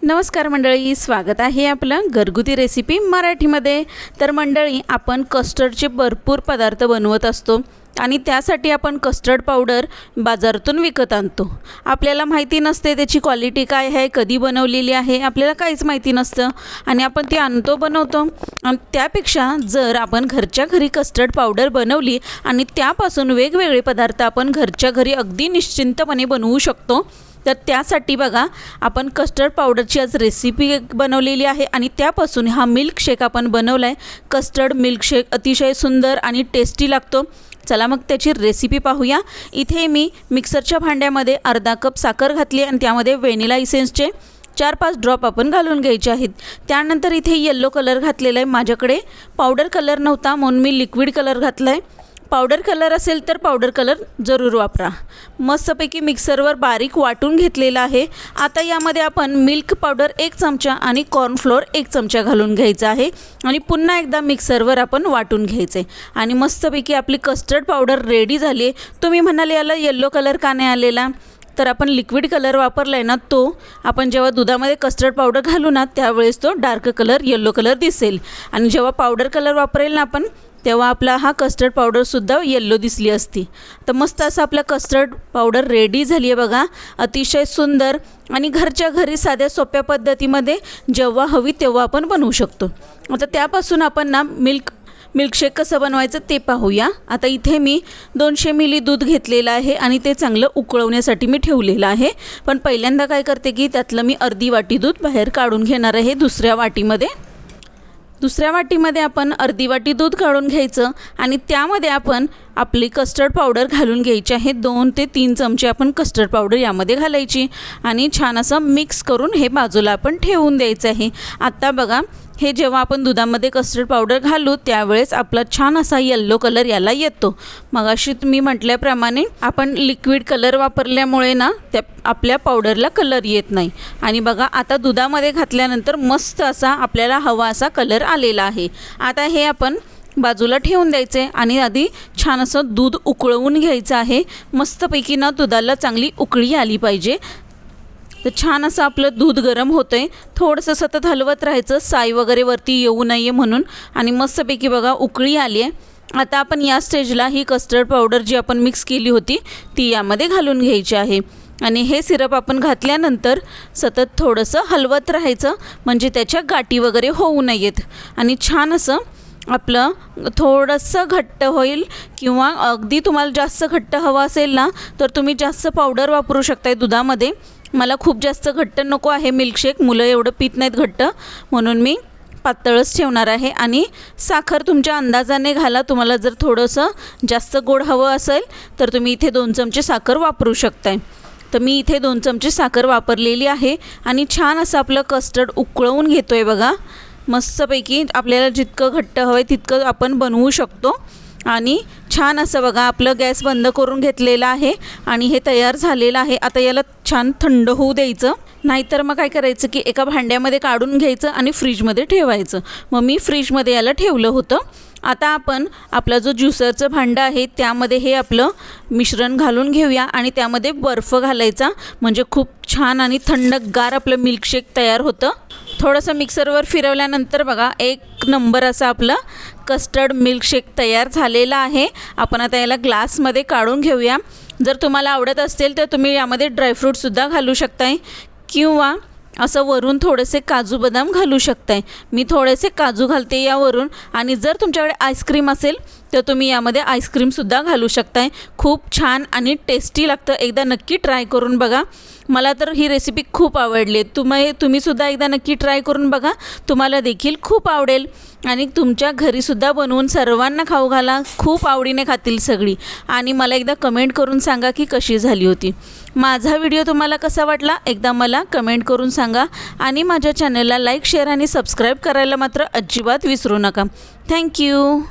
नमस्कार मंडळी, स्वागत आहे आपलं घरगुती रेसिपी मराठीमध्ये। तर मंडळी, आपण कस्टर्डचे भरपूर पदार्थ बनवत असतो आणि त्यासाठी आपण कस्टर्ड पावडर बाजारातून विकत आणतो। आपल्याला माहिती नसते त्याची क्वालिटी काय आहे, कधी बनवलेली आहे, आपल्याला काहीच माहिती नसतं आणि आपण ती आणतो, बनवतो। आणि त्यापेक्षा जर आपण घरच्या घरी कस्टर्ड पावडर बनवली आणि त्यापासून वेगवेगळे पदार्थ आपण घरच्या घरी अगदी निश्चिंतपणे बनवू शकतो। तर त्यासाठी बघा, आपण कस्टर्ड पावडरची आज रेसिपी बनवलेली आहे आणि त्यापासून हा मिल्कशेक आपण बनवला आहे। कस्टर्ड मिल्कशेक अतिशय सुंदर आणि टेस्टी लागतो। चला मग त्याची रेसिपी पाहूया। इथे मी मिक्सरच्या भांड्यामध्ये अर्धा कप साखर घातली आणि त्यामध्ये व्हॅनिला इसेन्सचे 4-5 ड्रॉप आपण घालून घ्यायचे आहेत। त्यानंतर इथे येलो कलर घातलेला आहे। माझ्याकडे पावडर कलर नव्हता म्हणून मी लिक्विड कलर घातला आहे। पावडर कलर असेल तर पावडर कलर जरूर वापरा। मस्तपैकी मिक्सरवर बारीक वाटून घेतलेला आहे। आता यामध्ये आपण मिल्क पावडर 1 चमचा आणि कॉर्नफ्लोअर 1 चमचा घालून घ्यायचा आहे आणि पुन्हा एकदा मिक्सरवर आपण वाटून घ्यायचे आणि मस्तपैकी आपली कस्टर्ड पावडर रेडी झाली आहे। तुम्ही म्हणाले याला येलो कलर का नाही आलेला, तर आपण लिक्विड कलर वापरला आहे ना, तो आपण जेव्हा दुधामध्ये कस्टर्ड पावडर घालू ना त्यावेळेस तो डार्क कलर येलो कलर दिसेल आणि जेव्हा पावडर कलर वापरेल ना आपण तेव्हा आपला हा कस्टर्ड पावडरसुद्धा येल्लो दिसली असती। तर मस्त असं आपला कस्टर्ड पावडर रेडी झाली आहे बघा, अतिशय सुंदर आणि घरच्या घरी साध्या सोप्या पद्धतीमध्ये जेव्हा हवी तेव्हा आपण बनवू शकतो। आता त्यापासून आपण ना मिल्कशेक कसं बनवायचं ते पाहूया। आता इथे मी 200 मिली दूध घेतलेलं आहे आणि ते चांगलं उकळवण्यासाठी मी ठेवलेलं आहे। पण पहिल्यांदा काय करते की त्यातलं मी अर्धी वाटी दूध बाहेर काढून घेणार आहे। दुसऱ्या वाटीमध्ये आपण अर्धी वाटी दूध काढून घ्यायचं आणि त्यामध्ये आपण आपली कस्टर्ड पावडर घालून घ्यायची आहे। 2 ते 3 चमचे आपण कस्टर्ड पावडर यामध्ये घालायची आणि छान असं मिक्स करून हे बाजूला आपण ठेवून द्यायचं आहे। आता बघा, हे जेव्हा आपण दुधामध्ये कस्टर्ड पावडर घालू त्यावेळेस आपला छान असा येल्लो कलर याला येतो। मगाशी मी म्हटल्याप्रमाणे आपण लिक्विड कलर वापरल्यामुळे ना त्या आपल्या पावडरला कलर येत नाही आणि बघा, आता दुधामध्ये घातल्यानंतर मस्त असा आपल्याला हवा असा कलर आलेला आहे। आता हे आपण बाजूला ठेवून द्यायचे आणि आधी छान असं दूध उकळवून घ्यायचं आहे। मस्तपैकी ना दुधाला चांगली उकळी आली पाहिजे। तर छान असं आपलं दूध गरम होतं आहे, थोडंसं सतत हलवत राहायचं साई वगैरे वरती येऊ नये म्हणून। आणि मस्तपैकी बघा उकळी आली आहे। आता आपण या स्टेजला ही कस्टर्ड पावडर जी आपण मिक्स केली होती ती यामध्ये घालून घ्यायची आहे आणि हे सिरप आपण घातल्यानंतर सतत थोडंसं हलवत राहायचं म्हणजे त्याच्या गाठी वगैरे होऊ नयेत आणि छान असं आपलं थोडंसं घट्ट होईल। किंवा अगदी तुम्हाला जास्त घट्ट हवं असेल ना तर तुम्ही जास्त पावडर वापरू शकताय दुधामध्ये। मला खूप जास्त घट्ट नको आहे मिल्कशेक, मुलं एवढं पीत नाहीत घट्ट, म्हणून मी पातळच ठेवणार आहे। आणि साखर तुमच्या अंदाजाने घाला। तुम्हाला जर थोडंसं जास्त गोड हवं असेल तर तुम्ही इथे 2 चमचे साखर वापरू शकताय। तर मी इथे 2 चमचे साखर वापरलेली आहे आणि छान असं आपलं कस्टर्ड उकळवून घेतो आहे बघा। मस्तपैकी आपल्याला जितकं घट्ट हवं आहे तितकं आपण बनवू शकतो आणि छान असं बघा आपलं गॅस बंद करून घेतलेला आहे आणि हे तयार झालेलं आहे। आता याला छान थंड होऊ द्यायचं, नाहीतर मग काय करायचं की एका भांड्यामध्ये काढून घ्यायचं आणि फ्रीजमध्ये ठेवायचं। मग मी फ्रीजमध्ये याला ठेवलं होतं। आता आपण आपला जो ज्युसरचं भांडं आहे त्यामध्ये हे आपलं मिश्रण घालून घेऊया आणि त्यामध्ये बर्फ घालायचा म्हणजे खूप छान आणि थंडगार आपलं मिल्कशेक तयार होतं। थोडंसं मिक्सरवर फिरवल्यानंतर बघा, 1 नंबर असा आपला कस्टर्ड मिल्कशेक तयार झालेला आहे। आपण आता याला ग्लासमध्ये काढून घेऊया। जर तुम्हाला आवडत असेल तर तुम्ही यामध्ये ड्रायफ्रूटसुद्धा घालू शकताय किंवा असं वरून थोडेसे काजू बदाम घालू शकताय। मी थोडेसे काजू घालते यावरून आणि जर तुमच्याकडे आईस्क्रीम असेल तर तुम्ही यामध्ये आईस्क्रीमसुद्धा घालू शकताय। खूप छान आणि टेस्टी लागतं, एकदा नक्की ट्राय करून बघा। मला तर ही रेसिपी खूप आवडली। तुम्हीसुद्धा एकदा नक्की ट्राय करून बघा, तुम्हाला देखील खूप आवडेल आणि तुमच्या घरीसुद्धा बनवून सर्वांना खाऊ घाला, खूप आवडीने खातील सगळी आणि मला एकदा कमेंट करून सांगा की कशी झाली होती। माझा व्हिडिओ तुम्हाला कसा वाटला एकदा मला कमेंट करून सांगा आणि माझ्या चॅनलला लाईक, शेअर आणि सबस्क्राईब करायला मात्र अजिबात विसरू नका। थँक्यू।